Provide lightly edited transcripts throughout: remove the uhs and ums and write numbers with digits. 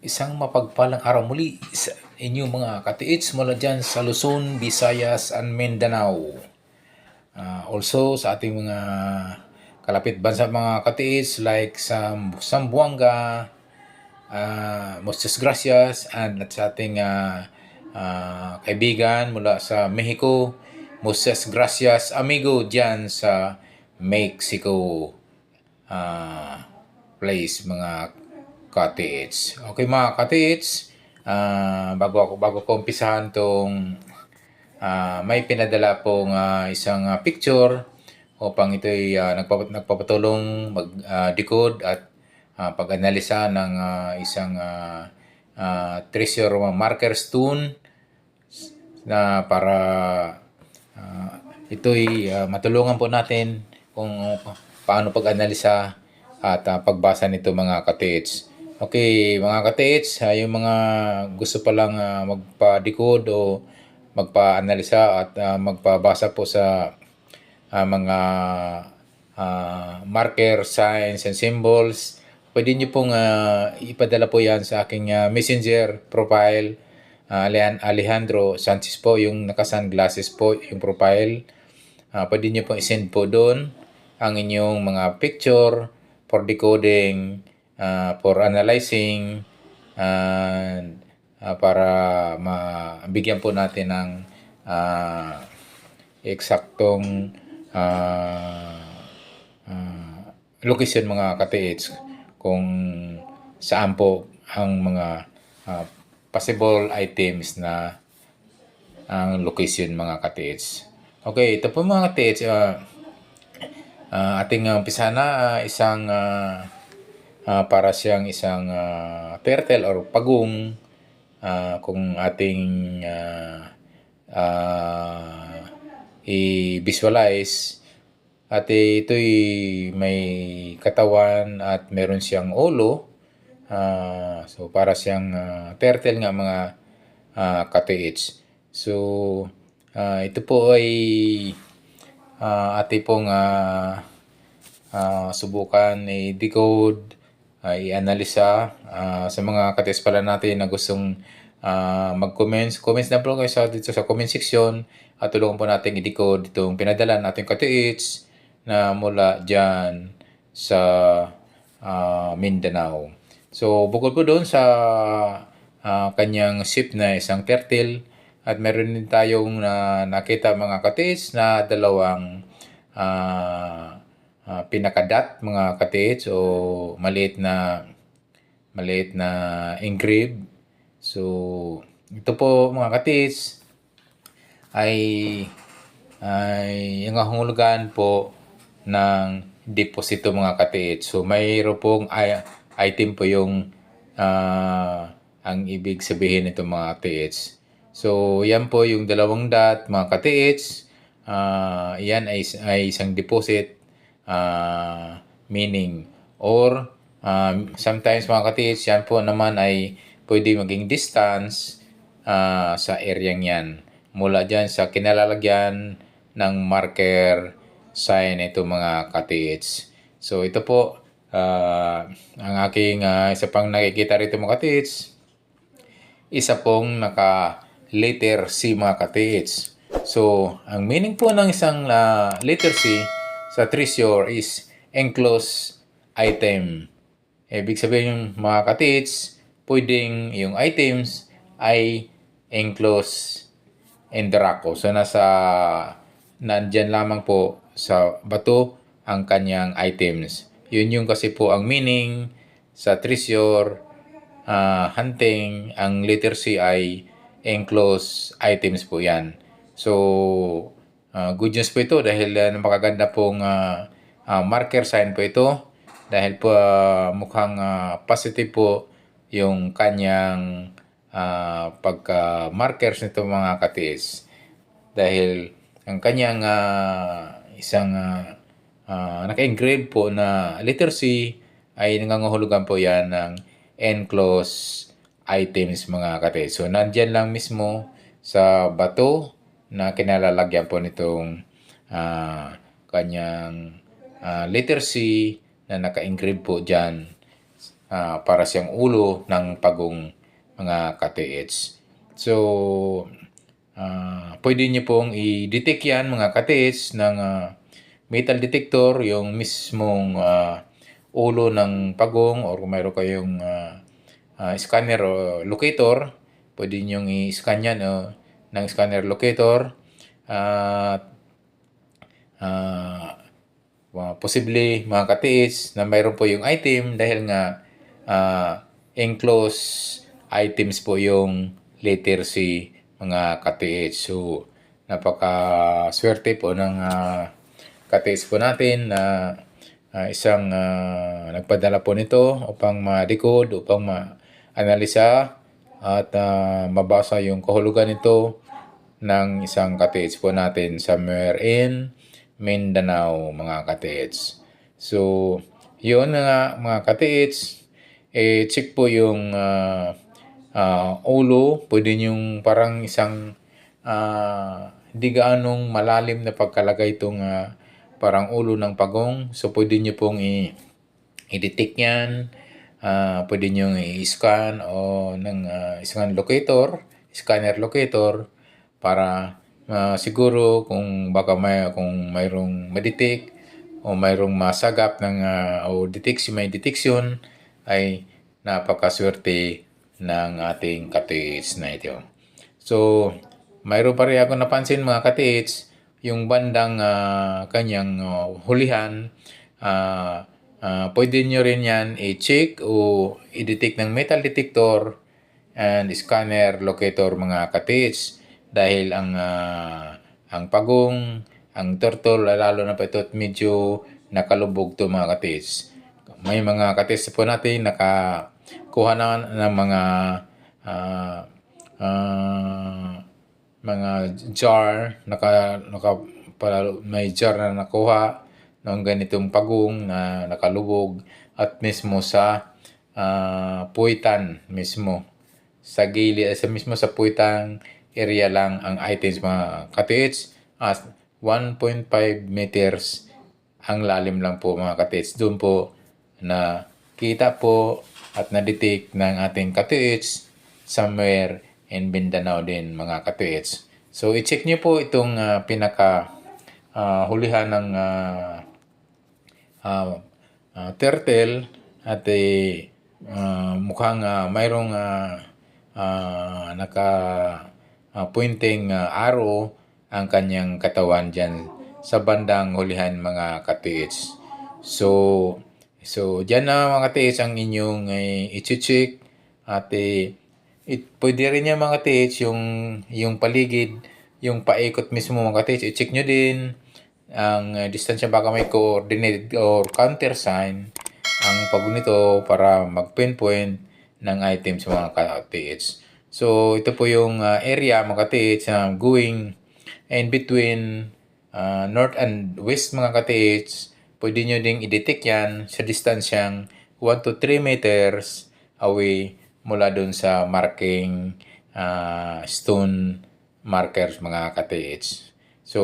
Isang mapagpalang araw muli sa inyong mga katiits mula dyan sa Luzon, Visayas, and Mindanao. Also sa ating mga kalapit bansa mga katiits like sa Zamboanga, Muchas Gracias, and at sa ating kaibigan mula sa Mexico, Muchas Gracias amigo dyan sa Mexico place mga katiits. Okay mga katiits, bago ko umpisahan tong may pinadala pong isang picture upang ito'y nagpapatulong mag-decode at pag-analisa ng isang treasure marker stone na para ito'y matulungan po natin kung paano pag-analisa at pagbasa nito mga katiits. Okay, mga katiits, yung mga gusto pa lang magpa-decode o magpa-analisa at magpabasa po sa mga marker, signs, and symbols, pwede nyo pong ipadala po yan sa aking messenger profile. Alejandro Sanchez po, yung naka-sunglasses po, yung profile. Pwede nyo pong isend po doon ang inyong mga picture for decoding, for analyzing, and para mabigyan po natin ng eksaktong location mga katiits kung saan po ang mga possible items na ang location mga katiits. Okay, ito po mga katiits, ating umpisa na isang para siyang isang turtle or pagong kung ating i-visualize. At ito'y may katawan at meron siyang ulo. So para siyang turtle nga mga katiits. So ito po ay ating pong subukan i-decode, i-analisa. Sa mga katiits pala natin na gustong mag-comments na po kayo dito sa comment section at tulungan po natin i-decode itong pinadala natin katiits na mula dyan sa Mindanao. So bukod po doon sa kanyang ship na isang turtle, at meron din tayong nakita mga katiits na dalawang pinakadat mga katiits o maliit na engrave. So ito po mga katiits ay yung hulugan po ng deposito mga katiits. So mayroon pong item po yung ang ibig sabihin nito mga katiits. So yan po yung dalawang dot mga katiits. Yan ay isang deposit meaning, or sometimes mga katiits, yan po naman ay pwede maging distance sa area yan mula dyan sa kinalalagyan ng marker sign ito mga katiits. So ito po ang aking isa pang nakikita rito mga katiits, isa pong naka letter C mga katiits. So ang meaning po ng isang letter C sa treasure is enclosed item. Ibig sabihin yung mga katiits, pwedeng yung items ay enclosed in the rock. So nandyan lamang po sa bato ang kanyang items. Yun yung kasi po ang meaning sa treasure hunting. Ang letter C ay enclosed items po yan. So good news po ito dahil napakaganda pong marker sign po ito, dahil po mukhang positive po yung kanyang pagka-markers nito mga katiis, dahil ang kanyang isang naka-engrave po na letter C ay nangangahulugan po yan ng enclosed items mga katiis. So nandyan lang mismo sa bato na kinalalagyan po nitong kanyang letter C na naka-engrave po dyan para siyang ulo ng pagong mga ka-TH. So, pwede niyo pong i-detect yan mga ka-TH ng metal detector, yung mismong ulo ng pagong, or kung mayroon kayong scanner o locator, pwede nyo i-scan yan ng scanner locator. At posible mga ka-TH na mayroon po yung item dahil nga enclosed items po yung letter C mga ka-TH. So, napaka-swerte po ng ka-TH po natin na isang nagpadala po nito upang ma-decode, upang ma-analisa at mabasa yung kahulugan nito ng isang ka-TH po natin somewhere in Mindanao mga ka-TH. So, yun nga mga ka-TH, check po yung ulo. Pwede yung parang isang hindi gaanong malalim na pagkalagay itong parang ulo ng pagong. So, pwede nyo pong i-detect yan. Pwede nyo i-scan o ng scanner locator para siguro kung baka kung mayroong ma-detect o mayroong masagap ng may detection ay napakaswerte ng ating ka-TH na ito. So, mayroon pa rin ako napansin mga ka-TH, yung bandang kanyang hulihan, pwede nyo rin yan i-check o i-detect ng metal detector and scanner locator mga ka-TH. Dahil ang pagong, ang turtle, lalo na pa ito medyo nakalubog to mga ka-TH. May mga ka-TH po natin nakakuha na ng mga jar, may jar na nakuha ng ganitong pagong na nakalubog at mismo sa puwitan mismo. Sa gilid, mismo sa puwitang area lang ang items mga ka-TH at 1.5 meters ang lalim lang po mga ka-TH. Doon po na kita po at na-detect ng ating ka-TH somewhere in Mindanao din mga ka-TH. So, i-check nyo po itong hulihan ng turtle at mukhang mayroong naka-pointing arrow ang kanyang katawan dyan sa bandang hulihan mga ka-TH. So dyan na mga ka-TH ang inyong i-check at pwede rin yan mga ka-TH yung paligid, yung paikot mismo mga ka-TH, i-check nyo din ang distansya, baka may coordinate or counter sign ang pagong nito para mag-pinpoint ng items mga ka-TH. So, ito po yung area mga ka-TH going in between north and west mga ka-TH. Pwede nyo ding i-detect yan sa distansyang 1 to 3 meters away mula dun sa marking stone markers mga ka-TH. So,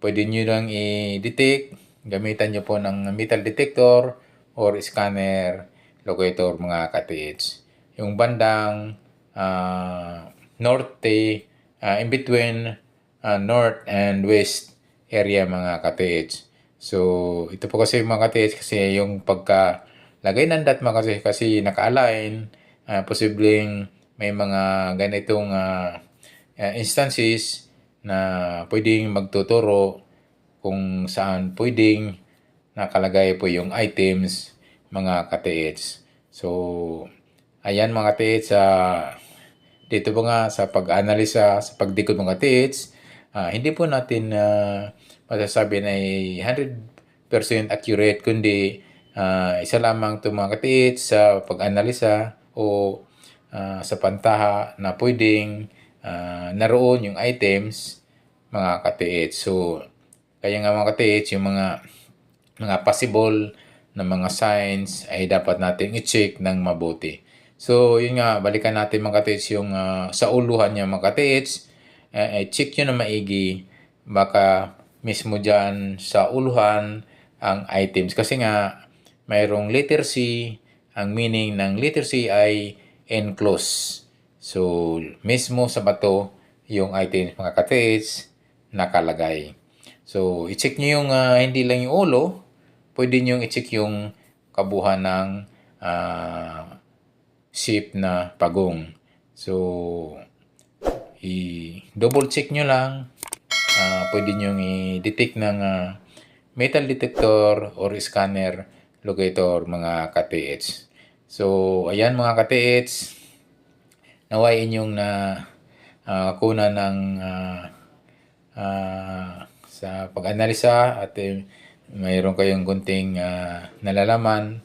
pwede nyo lang i-detect. Gamitan nyo po ng metal detector or scanner locator mga ka-TH. Yung bandang norte, in between north and west area mga ka-TH. So, ito po kasi mga ka-TH kasi yung pagkalagay ng dot mga ka-TH kasi naka-align, posibleng may mga ganitong instances na pwedeng magtuturo kung saan pwedeng nakalagay po yung items mga ka-TH. So, ayan mga ka-TH, dito po nga sa pag-analisa, sa pag-decode mga ka-TH, hindi po natin masasabi na 100% accurate, kundi isa lamang ito mga ka-TH sa pag-analisa o sa pantaha na pwedeng naroon yung items mga ka-TH. So, kaya nga mga ka-TH, yung mga possible na mga signs ay dapat natin i-check ng mabuti. So, yun nga, balikan natin mga ka-TH yung sa uluhan niya mga ka-TH. Check nyo na maigi, baka mismo dyan sa uluhan ang items. Kasi nga, mayroong letter C ang meaning ng letter C ay enclose. So, mismo sa bato, yung items mga katiits nakalagay. So, i-check nyo yung hindi lang yung ulo, pwede nyo i-check yung kabuuan ng shape na pagong. So, i-double check nyo lang. Pwede nyo i-detect ng metal detector or scanner locator mga ka-TH. So, ayan mga ka-TH, naway inyong na kuna ng sa pag-analisa at mayroon kayong gunting nalalaman.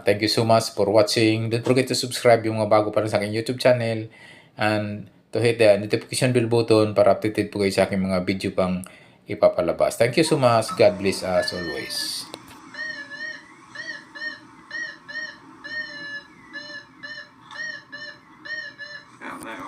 Thank you so much for watching. Don't forget to subscribe yung mga bago pa rin sa aking YouTube channel and to hit the notification bell button para updated po kayo sa aking mga video pang ipapalabas. Thank you so much. God bless us always.